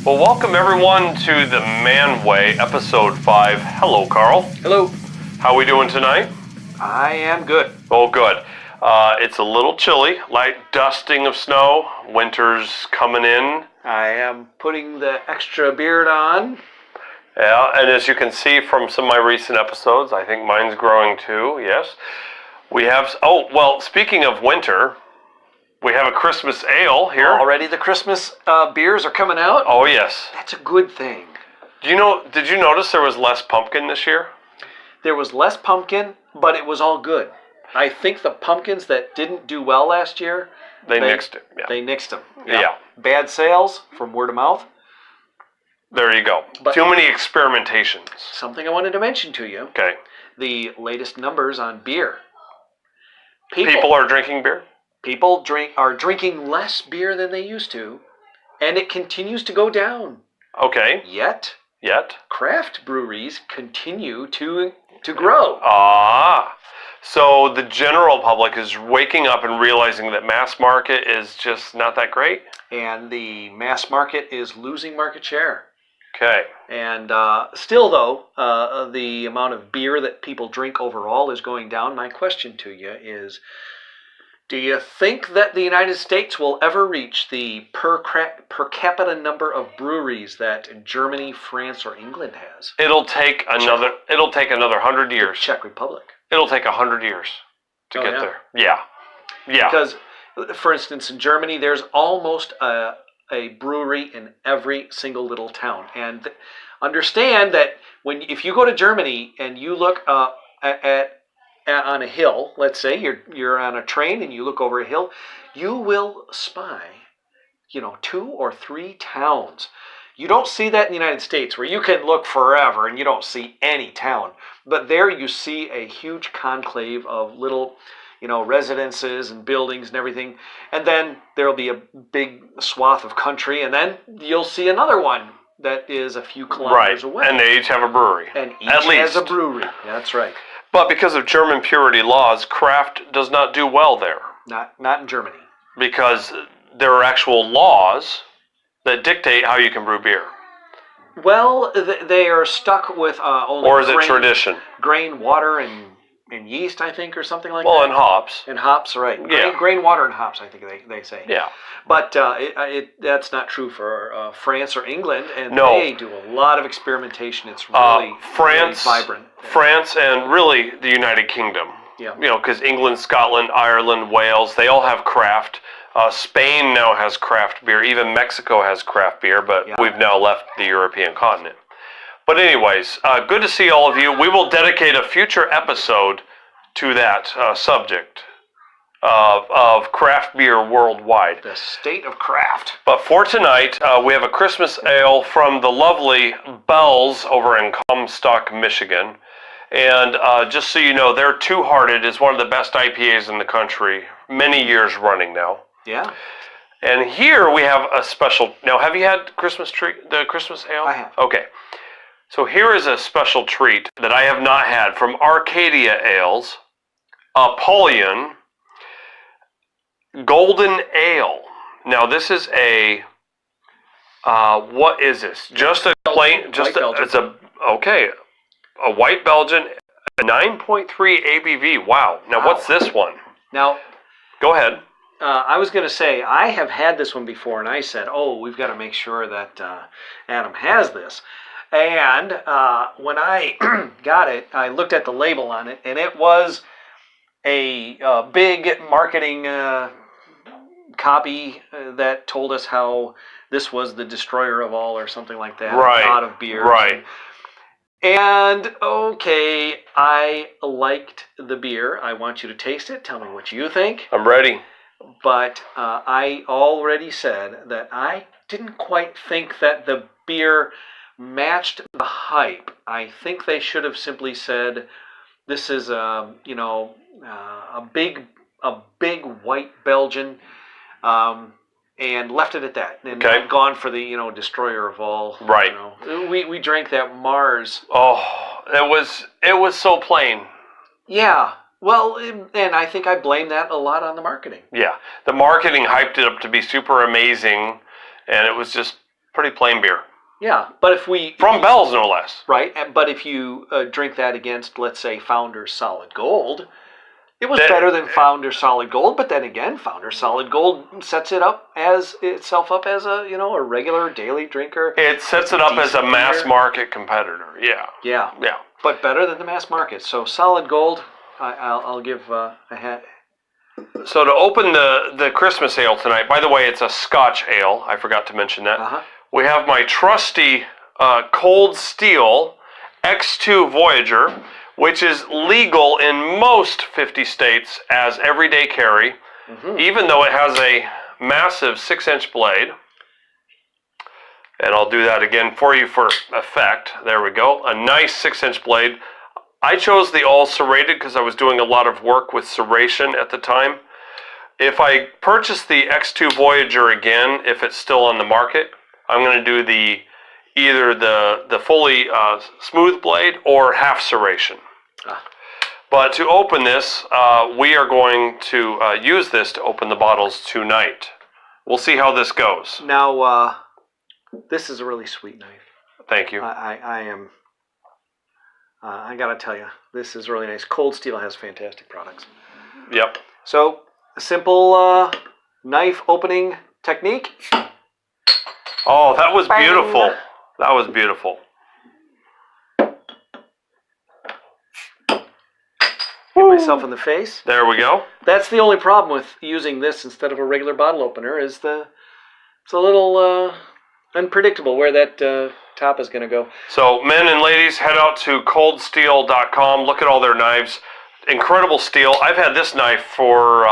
Well, welcome everyone to the Man Way, episode 5. Hello, Carl. Hello. How are we doing tonight? I am good. Oh, good. It's a little chilly, light dusting of snow. Winter's coming in. I am putting the extra beard on. Yeah, and as you can see from some of my recent episodes, I think mine's growing too, yes. We have, speaking of winter, we have a Christmas ale here. Already the Christmas beers are coming out. Oh, yes. That's a good thing. Did you notice there was less pumpkin this year? There was less pumpkin, but it was all good. I think the pumpkins that didn't do well last year, They nixed it. Yeah. They nixed them. Yeah. Bad sales from word of mouth. There you go. But too many experimentations. Something I wanted to mention to you. Okay. The latest numbers on beer. People are drinking beer? People are drinking less beer than they used to, and it continues to go down. Okay. Yet, craft breweries continue to grow. So the general public is waking up and realizing that mass market is just not that great? And the mass market is losing market share. Okay. And still, though, the amount of beer that people drink overall is going down. My question to you is, do you think that the United States will ever reach the per capita number of breweries that Germany, France, or England has? It'll take another 100 years. Czech Republic. It'll take 100 years to get there. Yeah. Because, for instance, in Germany, there's almost a brewery in every single little town. And understand that if you go to Germany and you look on a hill, let's say you're on a train and you look over a hill, you will spy, 2 or 3 towns. You don't see that in the United States, where you can look forever and you don't see any town. But there you see a huge conclave of little, residences and buildings and everything. And then there'll be a big swath of country, and then you'll see another one that is a few kilometers away. And they each have a brewery. And each At least has a brewery. That's right. But because of German purity laws, craft does not do well there. Not in Germany. Because there are actual laws that dictate how you can brew beer. Well, they are stuck with only or is it tradition? Grain, water, and yeast, I think, or something like that. Well, and hops. And hops, right. Grain, water, and hops, I think they say. Yeah. But that's not true for France or England, and they do a lot of experimentation. It's really, really vibrant. France and really the United Kingdom. Yeah. Because England, Scotland, Ireland, Wales, they all have craft. Spain now has craft beer. Even Mexico has craft beer, but we've now left the European continent. But anyways, good to see all of you. We will dedicate a future episode to that subject of craft beer worldwide. The state of craft. But for tonight, we have a Christmas ale from the lovely Bell's over in Comstock, Michigan. And just so you know, their Two Hearted is one of the best IPAs in the country, many years running now. Yeah. And here we have a special. Now, have you had the Christmas ale? I have. Okay. So here is a special treat that I have not had from Arcadia Ales, Apollyon Golden Ale. Now, this is a. What is this? Just a plain. A white Belgian, 9.3 ABV. Wow. Now, what's this one? Now, go ahead. I was going to say, I have had this one before, and I said, we've got to make sure that Adam has this. And when I got it, I looked at the label on it, and it was a big marketing copy that told us how this was the destroyer of all or something like that. Right. A lot of beer. Right. And, okay, I liked the beer. I want you to taste it. Tell me what you think. I'm ready. But I already said that I didn't quite think that the beer matched the hype. I think they should have simply said, this is a big white Belgian, and left it at that. And not gone for the destroyer of all. Right. We drank that Mars. Oh, it was so plain. Yeah. Well, and I think I blame that a lot on the marketing. Yeah, the marketing hyped it up to be super amazing, and it was just Pretty plain beer. Yeah, but if we... From Bell's, no less. Right, but if you drink that against, let's say, Founder's Solid Gold, it was better than Founder's Solid Gold, but then again, Founder's Solid Gold sets itself up as a regular daily drinker. It sets it up as a mass market competitor, yeah. Yeah. But better than the mass market. So Solid Gold, I'll give a hat. So to open the Christmas ale tonight, by the way, it's a Scotch ale. I forgot to mention that. Uh-huh. We have my trusty Cold Steel X2 Voyager, which is legal in most 50 states as everyday carry, even though it has a massive 6-inch blade. And I'll do that again for you for effect. There we go. A nice 6-inch blade. I chose the all serrated because I was doing a lot of work with serration at the time. If I purchase the X2 Voyager again, if it's still on the market, I'm going to do either the fully smooth blade or half serration. But to open this, we are going to use this to open the bottles tonight. We'll see how this goes. Now, this is a really sweet knife. Thank you. I gotta tell you, this is really nice. Cold Steel has fantastic products. Yep. So, a simple knife opening technique. Oh, that was Bang. beautiful. That was beautiful. Hit myself in the face. There we go. That's the only problem with using this instead of a regular bottle opener is it's a little unpredictable where that top is going to go. So, men and ladies, head out to coldsteel.com. Look at all their knives. Incredible steel. I've had this knife for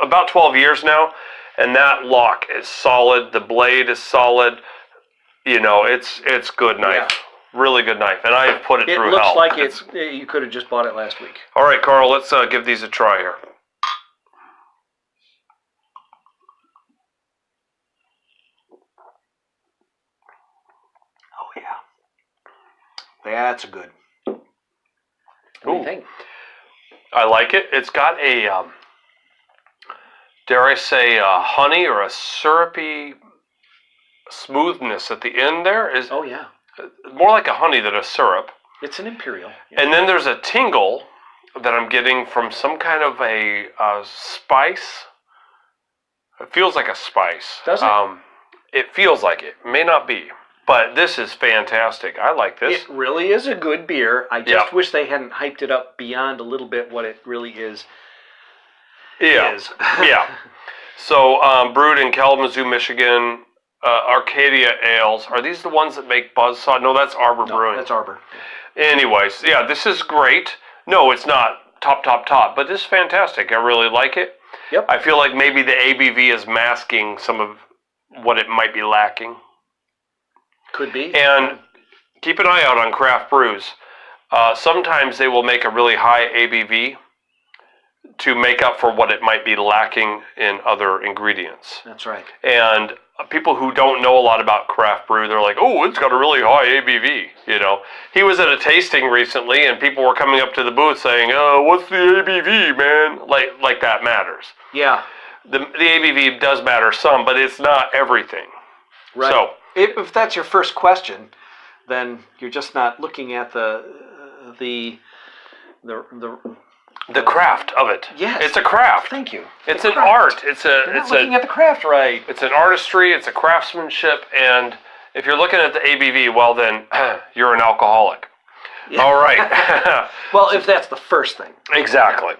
about 12 years now, and that lock is solid. The blade is solid. It's good knife. Yeah. Really good knife, and I've put it through hell. It looks like you could have just bought it last week. All right, Carl, let's give these a try here. Oh, yeah. That's good. What do you think? I like it. It's got a, dare I say, honey or a syrupy smoothness at the end there. Oh, yeah. More like a honey than a syrup. It's an imperial. Yeah. And then there's a tingle that I'm getting from some kind of a spice. It feels like a spice. Does it? It feels like it. May not be. But this is fantastic. I like this. It really is a good beer. I just wish they hadn't hyped it up beyond a little bit what it really is. Yeah. Yeah. So, brewed in Kalamazoo, Michigan, Arcadia Ales. Are these the ones that make Buzzsaw? No, that's Arbor Brewing. That's Arbor. Anyways, yeah, this is great. No, it's not top, but this is fantastic. I really like it. Yep. I feel like maybe the ABV is masking some of what it might be lacking. Could be. And keep an eye out on craft brews. Sometimes they will make a really high ABV to make up for what it might be lacking in other ingredients. That's right. And people who don't know a lot about craft brew, they're like, oh, it's got a really high ABV, He was at a tasting recently, and people were coming up to the booth saying, oh, what's the ABV, man? Like that matters. Yeah. The ABV does matter some, but it's not everything. Right. So, if that's your first question, then you're just not looking at the craft of it. Yes. It's a craft. Thank you. It's an art. You're not looking at the craft right. It's an artistry. It's a craftsmanship. And if you're looking at the ABV, well then, you're an alcoholic. Yeah. All right. Well, if that's the first thing. Exactly.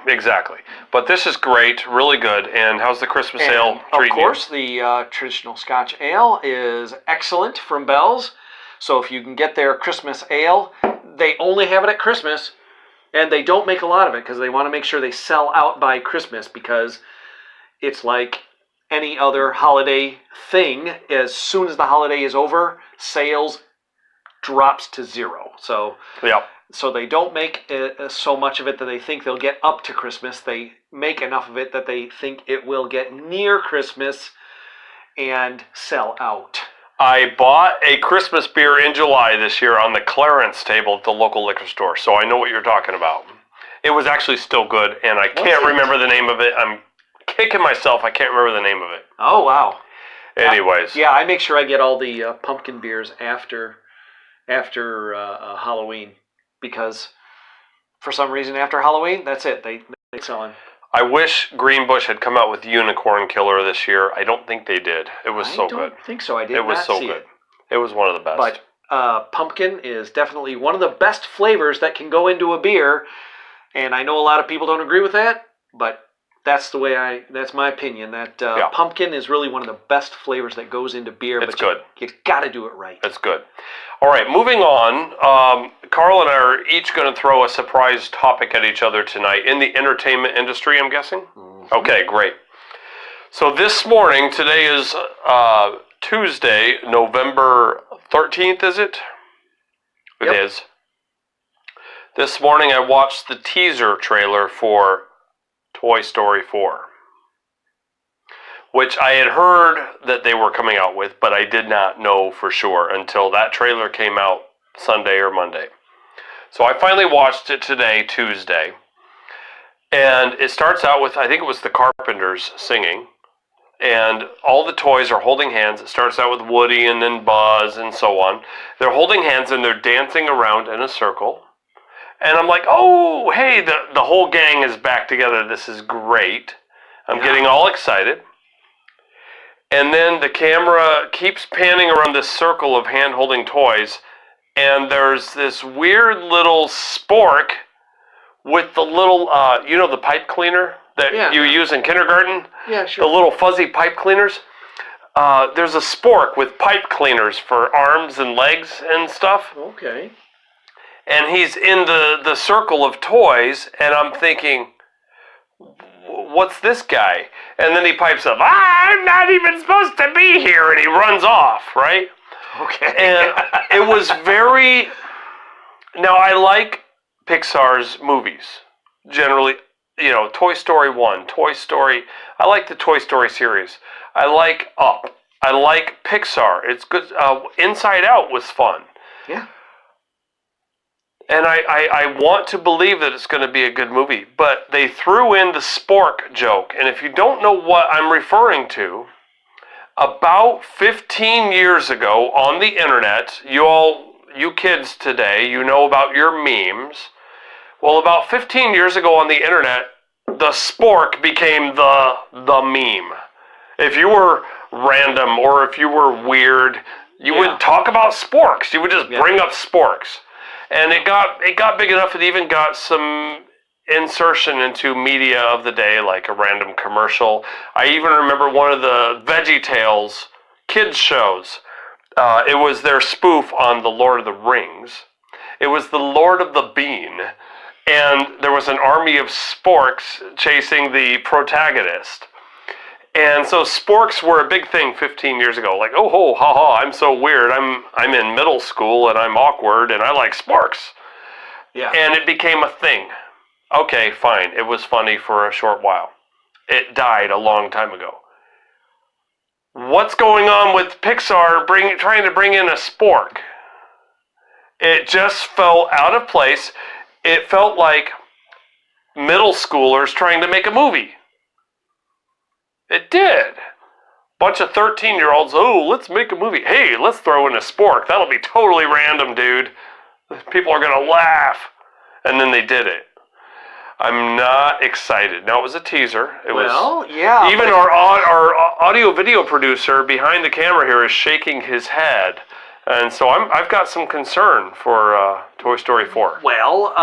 But this is great. Really good. And how's the Christmas ale treating you? Of course, the traditional Scotch ale is excellent from Bell's. So if you can get their Christmas ale, they only have it at Christmas. And they don't make a lot of it because they want to make sure they sell out by Christmas, because it's like any other holiday thing. As soon as the holiday is over, sales drops to zero. So they don't make so much of it that they think they'll get up to Christmas. They make enough of it that they think it will get near Christmas and sell out. I bought a Christmas beer in July this year on the clearance table at the local liquor store, so I know what you're talking about. It was actually still good, and I can't remember the name of it. I'm kicking myself. I can't remember the name of it. Oh, wow. Anyways. Yeah, I make sure I get all the pumpkin beers after Halloween, because for some reason after Halloween, that's it. They sell them. I wish Greenbush had come out with Unicorn Killer this year. I don't think they did. It was so good. I don't think so. I did It was not so see good. it. It was one of the best. But pumpkin is definitely one of the best flavors that can go into a beer, and I know a lot of people don't agree with that, but that's my opinion. That pumpkin is really one of the best flavors that goes into beer. It's good. You got to do it right. It's good. All right, moving on. Carl and I are each going to throw a surprise topic at each other tonight in the entertainment industry, I'm guessing? Mm-hmm. Okay, great. So this morning, today is Tuesday, November 13th, is it? It is. This morning I watched the teaser trailer for Toy Story 4, which I had heard that they were coming out with, but I did not know for sure until that trailer came out Sunday or Monday. So I finally watched it today, Tuesday, and it starts out with, I think it was the Carpenters singing, and all the toys are holding hands. It starts out with Woody and then Buzz and so on. They're holding hands and they're dancing around in a circle. And I'm like, oh, hey, the whole gang is back together. This is great. I'm getting all excited. And then the camera keeps panning around this circle of hand-holding toys, and there's this weird little spork with the little, the pipe cleaner that you use in kindergarten? Yeah, sure. The little fuzzy pipe cleaners. There's a spork with pipe cleaners for arms and legs and stuff. Okay. And he's in the circle of toys, and I'm thinking, what's this guy? And then he pipes up, I'm not even supposed to be here, and he runs off, right? Okay. And it was very... Now, I like Pixar's movies, generally. Toy Story 1, Toy Story... I like the Toy Story series. I like Up. I like Pixar. It's good. Inside Out was fun. Yeah. And I want to believe that it's going to be a good movie, but they threw in the spork joke. And if you don't know what I'm referring to, about 15 years ago on the internet, you kids today, you know about your memes. Well, about 15 years ago on the internet, the spork became the meme. If you were random or if you were weird, you would talk about sporks. You would just bring up sporks. And it got big enough it even got some insertion into media of the day, like a random commercial. I even remember one of the VeggieTales kids shows. It was their spoof on the Lord of the Rings. It was the Lord of the Bean. And there was an army of sporks chasing the protagonist. And so sporks were a big thing 15 years ago. Like, oh, ho, ha, ha, I'm so weird. I'm in middle school and I'm awkward and I like sporks. Yeah. And it became a thing. Okay, fine. It was funny for a short while. It died a long time ago. What's going on with Pixar trying to bring in a spork? It just fell out of place. It felt like middle schoolers trying to make a movie. It did. Bunch of 13-year-olds, let's make a movie. Hey, let's throw in a spork. That'll be totally random, dude. People are going to laugh. And then they did it. I'm not excited. Now, it was a teaser. Even our audio-video producer behind the camera here is shaking his head. And so I've got some concern for Toy Story 4. Well,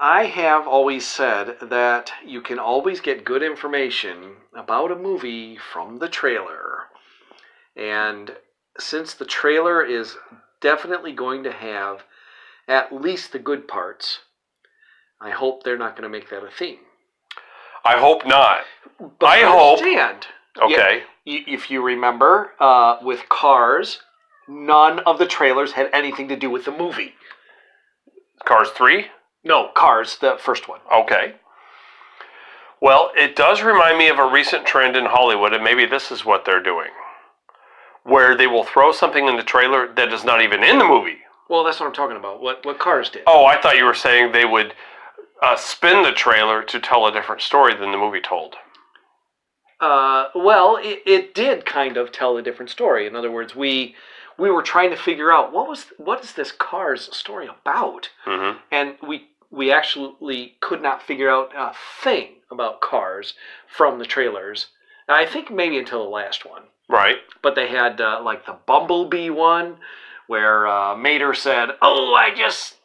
I have always said that you can always get good information about a movie from the trailer. And since the trailer is definitely going to have at least the good parts, I hope they're not going to make that a theme. I hope not. But I understand. Okay. If you remember, with Cars, none of the trailers had anything to do with the movie. Cars 3? No, Cars, the first one. Okay. Well, it does remind me of a recent trend in Hollywood, and maybe this is what they're doing, where they will throw something in the trailer that is not even in the movie. Well, that's what I'm talking about, what Cars did. Oh, I thought you were saying they would spin the trailer to tell a different story than the movie told. Well, it did kind of tell a different story. In other words, we were trying to figure out what is this Cars story about, and we actually could not figure out a thing about Cars from the trailers. I think maybe until the last one. Right. But they had like the Bumblebee one, where Mater said, "Oh, I just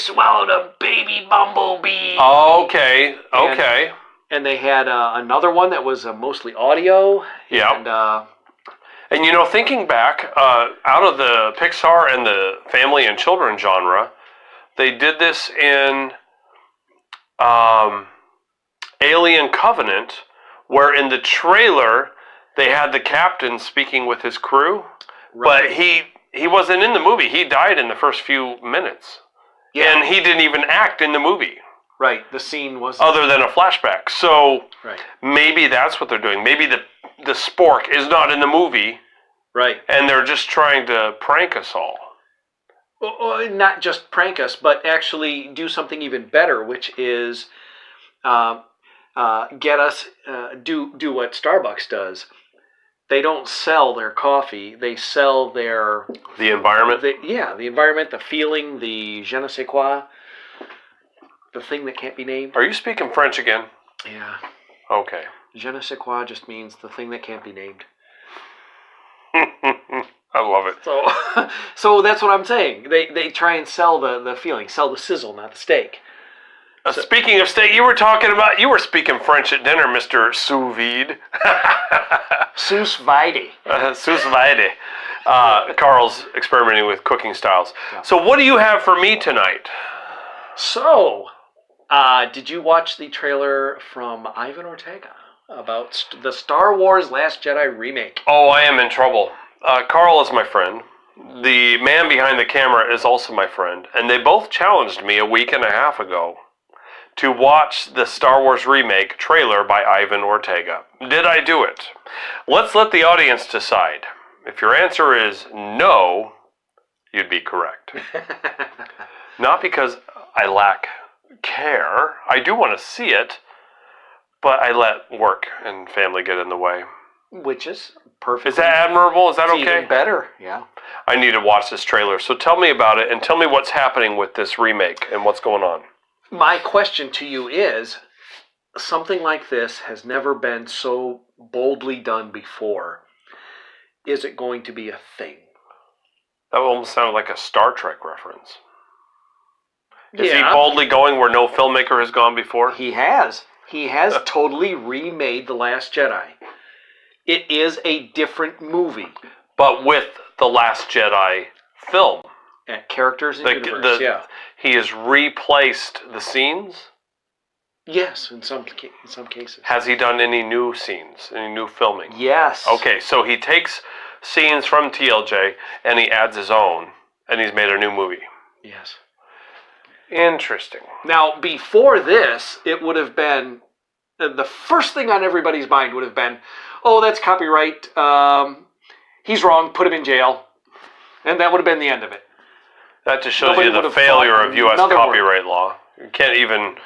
swallowed a baby bumblebee." Okay. Okay. And they had another one that was mostly audio. Yeah. And you know, thinking back, out of the Pixar and the family and children genre, they did this in Alien Covenant, where in the trailer they had the captain speaking with his crew, but he wasn't in the movie. He died in the first few minutes. Yeah. And he didn't even act in the movie. Right, the scene was... Other than a flashback. So maybe that's what they're doing. Maybe the spork is not in the movie. Right. And they're just trying to prank us all. Not just prank us, but actually do something even better, which is get us... do what Starbucks does. They don't sell their coffee. They sell their... The environment? The environment, the feeling, the je ne sais quoi. The thing that can't be named. Are you speaking French again? Yeah. Okay. Je ne sais quoi just means the thing that can't be named. I love it. So that's what I'm saying. They try and sell the feeling, sell the sizzle, not the steak. Speaking of steak, you were speaking French at dinner, Mr. Sous Vide. Sous vide. Sous vide. Carl's experimenting with cooking styles. Yeah. So what do you have for me tonight? So, did you watch the trailer from Ivan Ortega about the Star Wars Last Jedi remake? Oh, I am in trouble. Carl is my friend. The man behind the camera is also my friend. And they both challenged me a week and a half ago to watch the Star Wars remake trailer by Ivan Ortega. Did I do it? Let's let the audience decide. If your answer is no, you'd be correct. Not because I lack care. I do want to see it, but I let work and family get in the way. Which is perfect. Is that admirable? Is that okay? Even better, yeah. I need to watch this trailer. So tell me about it and tell me what's happening with this remake and what's going on. My question to you is, something like this has never been so boldly done before. Is it going to be a thing? That almost sounded like a Star Trek reference. Is he boldly going where no filmmaker has gone before? He has. He has totally remade The Last Jedi. It is a different movie. But with The Last Jedi film. And characters and universe, yeah. He has replaced the scenes? Yes, in some cases. Has he done any new scenes, any new filming? Yes. Okay, so he takes scenes from TLJ and he adds his own, and he's made a new movie. Yes. Interesting. Now, before this, it would have been, the first thing on everybody's mind would have been, oh, that's copyright, he's wrong, put him in jail, and that would have been the end of it. That just shows you the failure of U.S. copyright law. You can't even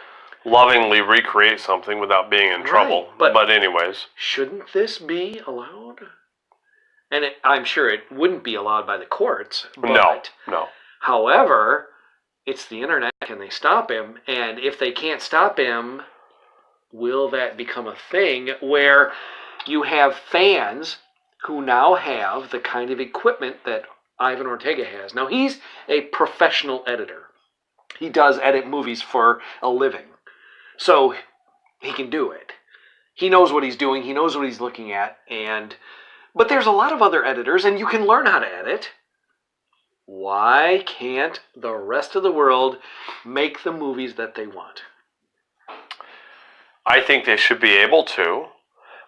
lovingly recreate something without being in trouble. But anyways. Shouldn't this be allowed? And I'm sure it wouldn't be allowed by the courts. But, no. However, it's the internet. Can they stop him? And if they can't stop him, will that become a thing where you have fans who now have the kind of equipment that Ivan Ortega has? Now, he's a professional editor. He does edit movies for a living. So he can do it. He knows what he's doing. He knows what he's looking at. But there's a lot of other editors, and you can learn how to edit. Why can't the rest of the world make the movies that they want? I think they should be able to.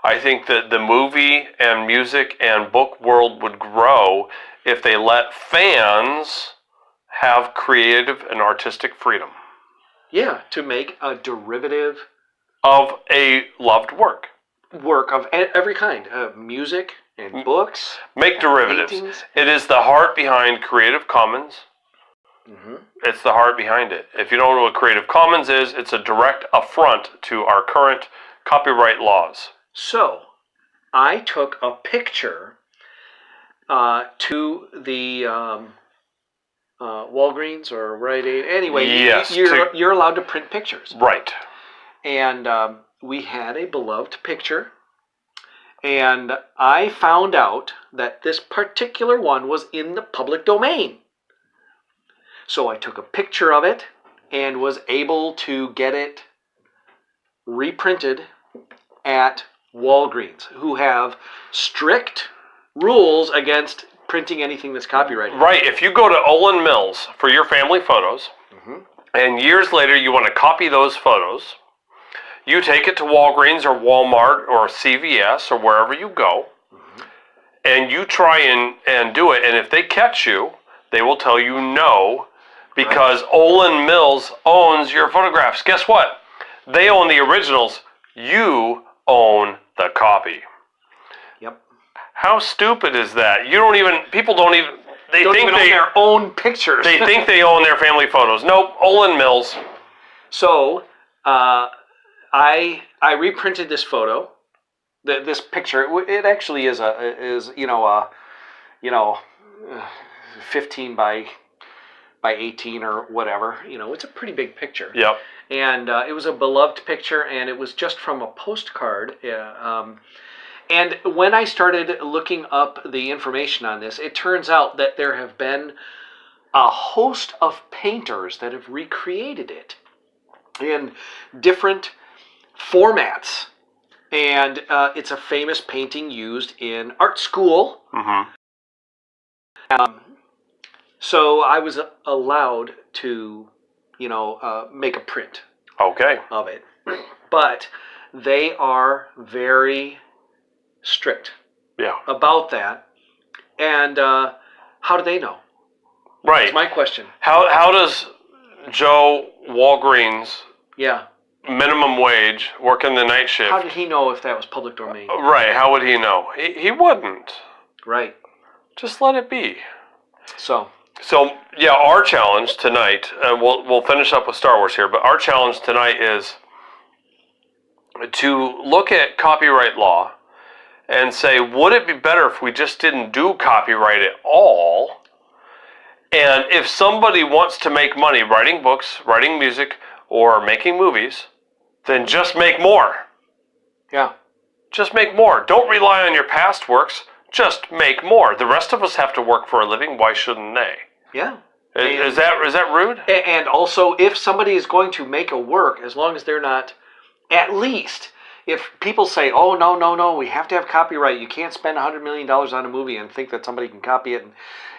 I think that the movie and music and book world would grow if they let fans have creative and artistic freedom. Yeah, to make a derivative of a loved work. Work of every kind. Music and books. Make derivatives. Paintings. It is the heart behind Creative Commons. Mm-hmm. It's the heart behind it. If you don't know what Creative Commons is, it's a direct affront to our current copyright laws. So I took a picture to the Walgreens or Rite Aid. Anyway, yes, you're allowed to print pictures. Right. And we had a beloved picture. And I found out that this particular one was in the public domain. So I took a picture of it and was able to get it reprinted at Walgreens, who have strict rules against printing anything that's copyrighted. Right. If you go to Olin Mills for your family photos, and years later you want to copy those photos, you take it to Walgreens or Walmart or CVS or wherever you go, and you try and do it. And if they catch you, they will tell you no, because Olin Mills owns your photographs. Guess what? They own the originals. You own the copy. Yep. How stupid is that? People don't even own their own pictures. They think they own their family photos. Nope, Olin Mills. So, I reprinted this photo, this picture. It actually is 15 by 18 or whatever. It's a pretty big picture. Yep. And it was a beloved picture, and it was just from a postcard. And when I started looking up the information on this, it turns out that there have been a host of painters that have recreated it in different formats. And it's a famous painting used in art school. So I was allowed to, make a print of it. But they are very strict about that. And how do they know? Right. That's my question. How does Joe Walgreens, Yeah. minimum wage, working the night shift? How did he know if that was public domain? Right. How would he know? He wouldn't. Right. Just let it be. So yeah, our challenge tonight, and we'll finish up with Star Wars here, but our challenge tonight is to look at copyright law and say, would it be better if we just didn't do copyright at all? And if somebody wants to make money writing books, writing music, or making movies, then just make more. Yeah. Just make more. Don't rely on your past works. Just make more. The rest of us have to work for a living. Why shouldn't they? Yeah. Is that rude? And also, if somebody is going to make a work, as long as they're not, at least, if people say, oh, no, we have to have copyright. You can't spend $100 million on a movie and think that somebody can copy it. And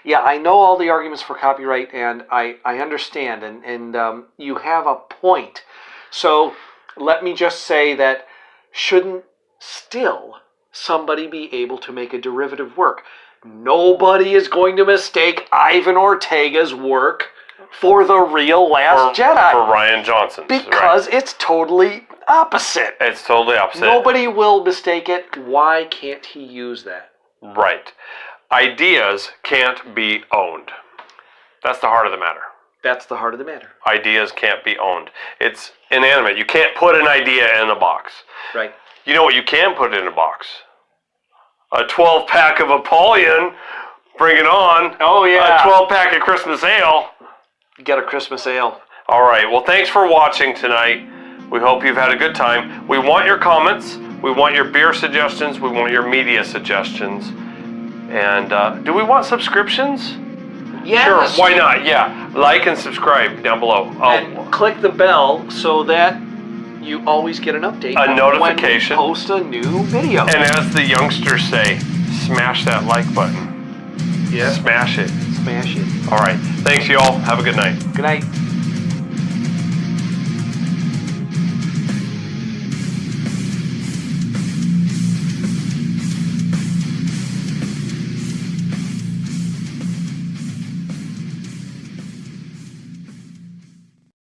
yeah, I know all the arguments for copyright, and I understand, and you have a point. So let me just say that shouldn't still somebody be able to make a derivative work? Nobody is going to mistake Ivan Ortega's work for the real Last Jedi. For Rian Johnson. Because it's totally opposite. It's totally opposite. Nobody will mistake it. Why can't he use that? Right. Ideas can't be owned. That's the heart of the matter. That's the heart of the matter. Ideas can't be owned. It's inanimate. You can't put an idea in a box. Right. You know what you can put in a box? A 12-pack of Apollyon. Bring it on. Oh, yeah. A 12-pack of Christmas ale. Get a Christmas ale. All right. Well, thanks for watching tonight. We hope you've had a good time. We want your comments. We want your beer suggestions. We want your media suggestions. And do we want subscriptions? Yes. Sure. Why not? Yeah. Like and subscribe down below. And click the bell so that you always get an update. A notification. When we post a new video. And as the youngsters say, smash that like button. Yeah. Smash it. Smash it. All right. Thanks, y'all. Have a good night. Good night.